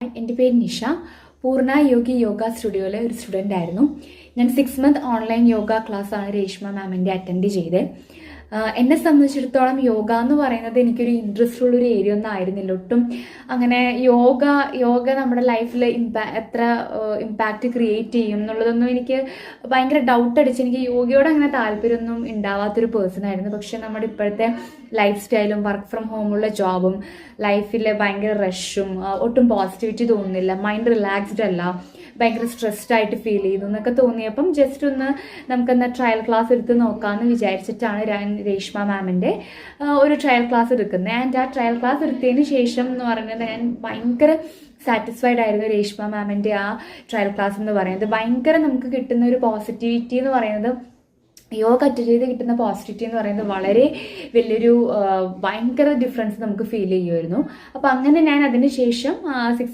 എൻ്റെ പേര് നിഷ. പൂർണ്ണ യോഗി യോഗ സ്റ്റുഡിയോയിലെ ഒരു സ്റ്റുഡൻ്റ് ആയിരുന്നു ഞാൻ. 6 മന്ത് ഓൺലൈൻ യോഗ ക്ലാസ്സാണ് രേഷ്മ മാമിൻ്റെ അറ്റൻഡ് ചെയ്തത്. എന്നെ സംബന്ധിച്ചിടത്തോളം യോഗ എന്ന് പറയുന്നത് എനിക്കൊരു ഇൻട്രസ്റ്റ് ഉള്ളൊരു ഏരിയ ഒന്നും ആയിരുന്നില്ല ഒട്ടും. അങ്ങനെ യോഗ നമ്മുടെ ലൈഫിൽ എത്ര ഇമ്പാക്റ്റ് ക്രിയേറ്റ് ചെയ്യും എന്നുള്ളതൊന്നും എനിക്ക് ഭയങ്കര ഡൗട്ട് അടിച്ച് എനിക്ക് യോഗയോട് അങ്ങനെ താല്പര്യമൊന്നും ഉണ്ടാവാത്തൊരു പേഴ്സൺ ആയിരുന്നു. പക്ഷെ നമ്മുടെ ഇപ്പോഴത്തെ ലൈഫ് സ്റ്റൈലും വർക്ക് ഫ്രം ഹോമുള്ള ജോബും ലൈഫിൽ ഭയങ്കര റഷും ഒട്ടും പോസിറ്റിവിറ്റി തോന്നുന്നില്ല, മൈൻഡ് റിലാക്സ്ഡ് അല്ല, ഭയങ്കര സ്ട്രെസ്ഡ് ആയിട്ട് ഫീൽ ചെയ്തു എന്നൊക്കെ തോന്നിയപ്പം ജസ്റ്റ് ഒന്ന് നമുക്കെന്നാ ട്രയൽ ക്ലാസ് എടുത്ത് നോക്കാമെന്ന് വിചാരിച്ചിട്ടാണ് ഞാൻ രേഷ്മ മാമിൻ്റെ ഒരു ട്രയൽ ക്ലാസ് എടുക്കുന്നത്. ആൻഡ് ആ ട്രയൽ ക്ലാസ് എടുത്തതിന് ശേഷം എന്ന് പറയുന്നത് ഞാൻ ഭയങ്കര സാറ്റിസ്ഫൈഡ് ആയിരുന്നു. രേഷ്മ മാമിൻ്റെ ആ ട്രയൽ ക്ലാസ് എന്ന് പറയുന്നത് ഭയങ്കര നമുക്ക് കിട്ടുന്ന ഒരു പോസിറ്റിവിറ്റി എന്ന് പറയുന്നത്, യോഗ അറ്റൻഡ് ചെയ്ത് കിട്ടുന്ന പോസിറ്റിവിറ്റി എന്ന് പറയുന്നത് വളരെ വലിയൊരു ഭയങ്കര ഡിഫറൻസ് നമുക്ക് ഫീൽ ചെയ്യുമായിരുന്നു. അപ്പം അങ്ങനെ ഞാൻ അതിന് ശേഷം 6